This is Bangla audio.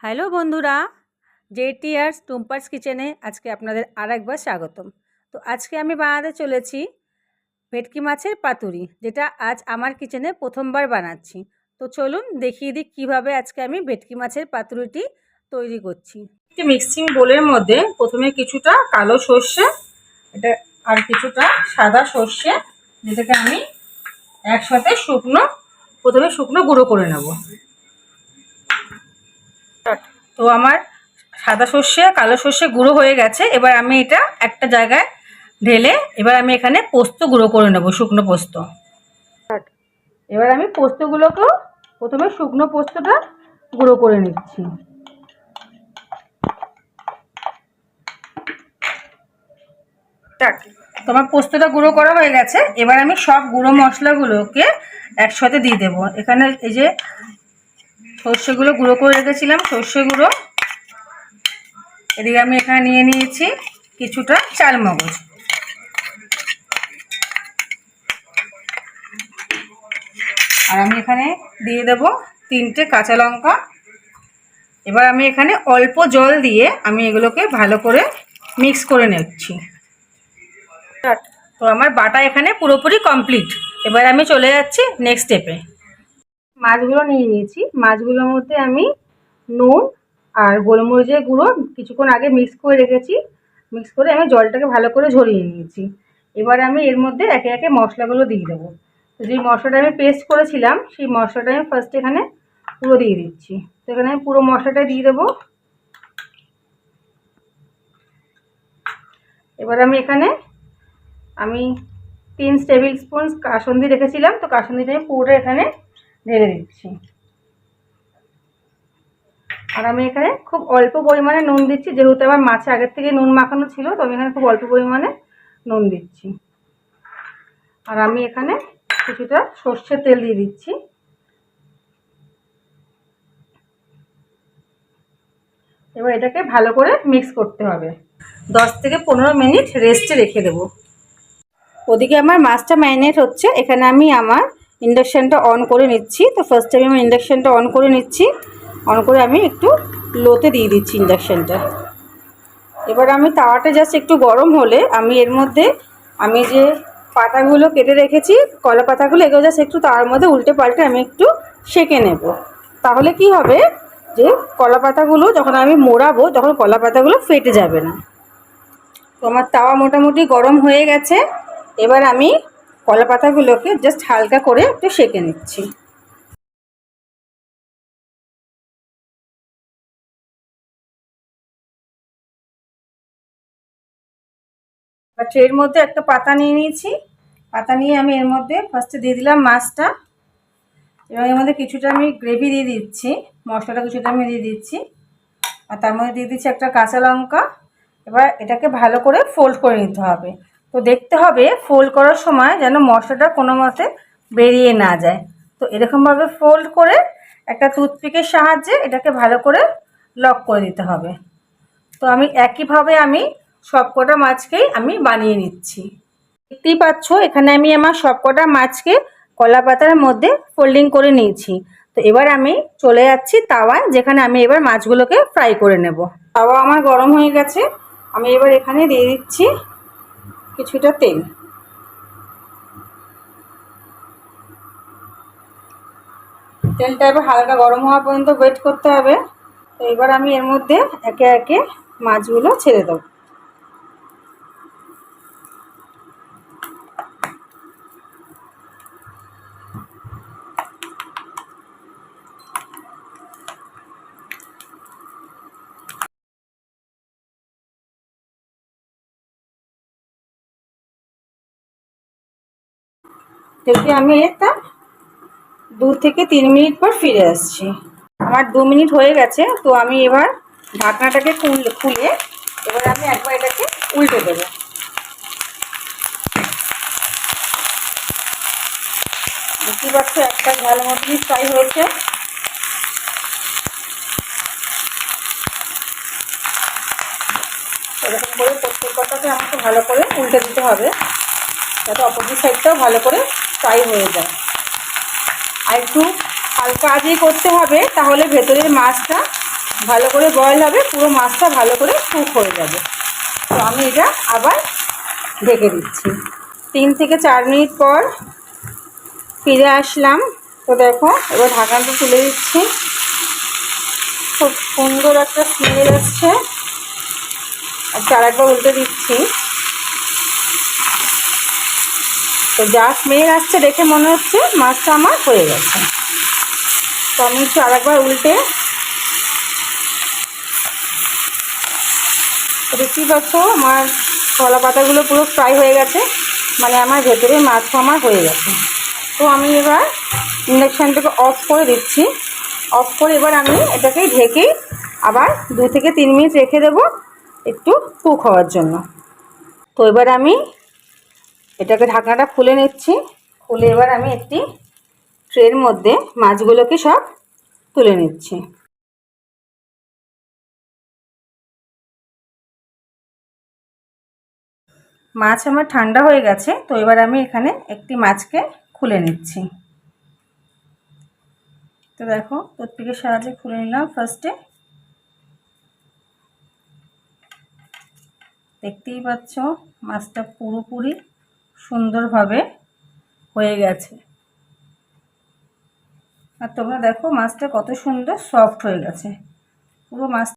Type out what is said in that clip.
হ্যালো বন্ধুরা, জেটিআরস টুম্পার্স কিচেনে আজকে আপনাদের আরেকবার স্বাগতম। তো আজকে আমি বানাতে চলেছি ভেটকি মাছের পাতুরি, যেটা আজ আমার কিচেনে প্রথমবার বানাচ্ছি। তো চলুন দেখিয়ে দিই কীভাবে আজকে আমি ভেটকি মাছের পাতুরিটি তৈরি করছি। একটি মিক্সিং বোলের মধ্যে প্রথমে কিছুটা কালো সর্ষে এটা আর কিছুটা সাদা সর্ষে, যেটাকে আমি একসাথে প্রথমে শুকনো গুঁড়ো করে নেব। তো আমার সাদা সর্ষে কালো সর্ষে গুঁড়ো হয়ে গেছে। এবার আমি এটা একটা জায়গায় ঢেলে এবার আমি এখানে পোস্ত গুঁড়ো করে নেব, শুকনো পোস্ত। এবার আমি পোস্তগুলোকেও প্রথমে শুকনো পোস্তটা গুঁড়ো করে নিচ্ছি। তোমার পোস্তটা গুঁড়ো করা হয়ে গেছে। এবার আমি সব গুঁড়ো মশলাগুলোকে একসাথে দিয়ে দেবো। এখানে এই যে সর্ষেগুলো গুঁড়ো করে রেখেছিলাম, সর্ষে গুঁড়ো, এদিকে আমি এখানে নিয়ে নিয়েছি কিছুটা চালমগজ, আর আমি এখানে দিয়ে দেব 3টে কাঁচা লঙ্কা। এবার আমি এখানে অল্প জল দিয়ে আমি এগুলোকে ভালো করে মিক্স করে নিচ্ছি। তো আমার বাটা এখানে পুরোপুরি কমপ্লিট। এবার আমি চলে যাচ্ছি নেক্সট স্টেপে। মাছগুলো নিয়ে নিয়েছি, মাছগুলোর মধ্যে আমি নুন আর গোলমরিচের গুঁড়ো কিছুক্ষণ আগে মিক্স করে রেখেছি। মিক্স করে আমি জলটাকে ভালো করে ঝরিয়ে নিয়েছি। এবার আমি এর মধ্যে একে একে মশলাগুলো দিয়ে দেবো। তো যেই মশলাটা আমি পেস্ট করেছিলাম সেই মশলাটা আমি ফার্স্ট এখানে পুরো দিয়ে দিচ্ছি। তো এখানে আমি পুরো মশলাটা দিয়ে দেবো। এবার আমি এখানে 3 টেবিল স্পুন কাসুন্দি রেখেছিলাম, তো কাসুন্দিটা আমি পুরোটা এখানে ঢেলে দিচ্ছি। আর আমি এখানে খুব অল্প পরিমাণে নুন দিচ্ছি, যেহেতু আমার মাছে আগের থেকে নুন মাখানো ছিল, তো আমি এখানে খুব অল্প পরিমাণে নুন দিচ্ছি। আর আমি এখানে কিছুটা সর্ষের তেল দিয়ে দিচ্ছি। এবার এটাকে ভালো করে মিক্স করতে হবে। 10 থেকে 15 মিনিট রেস্টে রেখে দেব। ওদিকে আমার মাছটা ম্যারিনেট হচ্ছে। এখানে আমি আমার ইন্ডাকশানটা অন করে নিচ্ছি। তো ফার্স্ট টাইম আমি ইন্ডাকশানটা অন করে নিচ্ছি। অন করে আমি একটু লোতে দিয়ে দিচ্ছি ইন্ডাকশানটা। এবার আমি তাওয়াটা জাস্ট একটু গরম হলে আমি এর মধ্যে আমি যে পাতাগুলো কেটে রেখেছি, কলা পাতাগুলো, এগুলো জাস্ট একটু তার মধ্যে উল্টে পাল্টে আমি একটু সেঁকে নেব। তাহলে কি হবে যে কলা পাতাগুলো যখন আমি মোড়াবো তখন কলা পাতাগুলো ফেটে যাবে না। তো আমার তাওয়া মোটামুটি গরম হয়ে গেছে। এবার আমি কলা পাতাগুলোকে জাস্ট হালকা করে একটু সেঁকে নিচ্ছি। আর ট্রের মধ্যে একটা পাতা নিয়ে নিয়েছি। পাতা নিয়ে আমি এর মধ্যে ফার্স্টে দিয়ে দিলাম মাছটা। এবং এর মধ্যে কিছুটা আমি গ্রেভি দিয়ে দিচ্ছি, মশলাটা কিছুটা আমি দিয়ে দিচ্ছি। আর তার মধ্যে দিয়ে দিচ্ছি একটা কাঁচা লঙ্কা। এবার এটাকে ভালো করে ফোল্ড করে নিতে হবে। তো দেখতে হবে ফোল্ড করার সময় যেন মশলাটা কোনো মতে বেরিয়ে না যায়। তো এরকমভাবে ফোল্ড করে একটা টুথপিকের সাহায্যে এটাকে ভালো করে লক করে দিতে হবে। তো আমি একইভাবে আমি সবকটা মাছকেই আমি বানিয়ে নিচ্ছি। দেখতেই পাচ্ছ এখানে আমি আমার সবকটা মাছকে কলা পাতার মধ্যে ফোল্ডিং করে নিয়েছি। তো এবার আমি চলে যাচ্ছি তাওয়ায়, যেখানে আমি এবার মাছগুলোকে ফ্রাই করে নেব। তাওয়া আমার গরম হয়ে গেছে। আমি এবার এখানে দিয়ে দিচ্ছি কিছুটা তেল। তেলটা এবার হালকা গরম হওয়া পর্যন্ত ওয়েট করতে হবে। তো এবার আমি এর মধ্যে একে একে মাছগুলো ছেড়ে দেবো। দেখি আমি এটা 2 থেকে 3 মিনিট পর ফিরে আসছি। আমার 2 মিনিট হয়ে গেছে। তো আমি এবার ঢাকনাটাকে খুলে এবার আমি একবার এটাকে উল্টে দেবো। দেখতে পাচ্ছ একটা ঝাল মতনই ফ্রাই হয়েছে। এরকম করে প্রত্যেকটাকে আমাকে ভালো করে উল্টে দিতে হবে, যাতে অপোজিট সাইডটাও ভালো করে ফ্রাই হয়ে যায়। আর একটু হালকা আঁচেই করতে হবে, তাহলে ভেতরের মাছটা ভালো করে বয়েল হবে, পুরো মাছটা ভালো করে কুক হয়ে যাবে। তো আমি এটা আবার ঢেকে দিচ্ছি। 3 থেকে 4 মিনিট পর ফিরে আসলাম। তো দেখো এবার ঢাকনাটা তুলে দিচ্ছি। খুব সুন্দর একটা স্মেল আসছে। আর একবার উল্টে দিচ্ছি। তো যা স্মেল আসছে দেখে মনে হচ্ছে মাছটা আমার হয়ে গেছে। তো আমি একটু আরেকবার উল্টে, দেখতেই পাচ্ছ আমার কলা পাতাগুলো পুরো ফ্রাই হয়ে গেছে, মানে আমার ভেতরে মাছটা আমার হয়ে গেছে। তো আমি এবার ইন্ডাকশানটাকে অফ করে দিচ্ছি। অফ করে এবার আমি এটাকে ঢেকে আবার 2 থেকে 3 মিনিট রেখে দেবো একটু কুক হওয়ার জন্য। তো এবার আমি এটাকে ঢাকনাটা খুলে নিচ্ছি। খুলে এবার আমি একটি ট্রের মধ্যে মাছগুলোকে সব তুলে নিচ্ছি। মাছ আমার ঠান্ডা হয়ে গেছে। তো এবার আমি এখানে একটি মাছকে খুলে নিচ্ছি। তো দেখো টুথপিকের সাহায্যে খুলে নিলাম ফার্স্টে। দেখতেই পাচ্ছ মাছটা পুরোপুরি সুন্দরভাবে হয়ে গেছে। আর তোমরা দেখো মাছটা কত সুন্দর সফট হয়ে গেছে পুরো মাছ।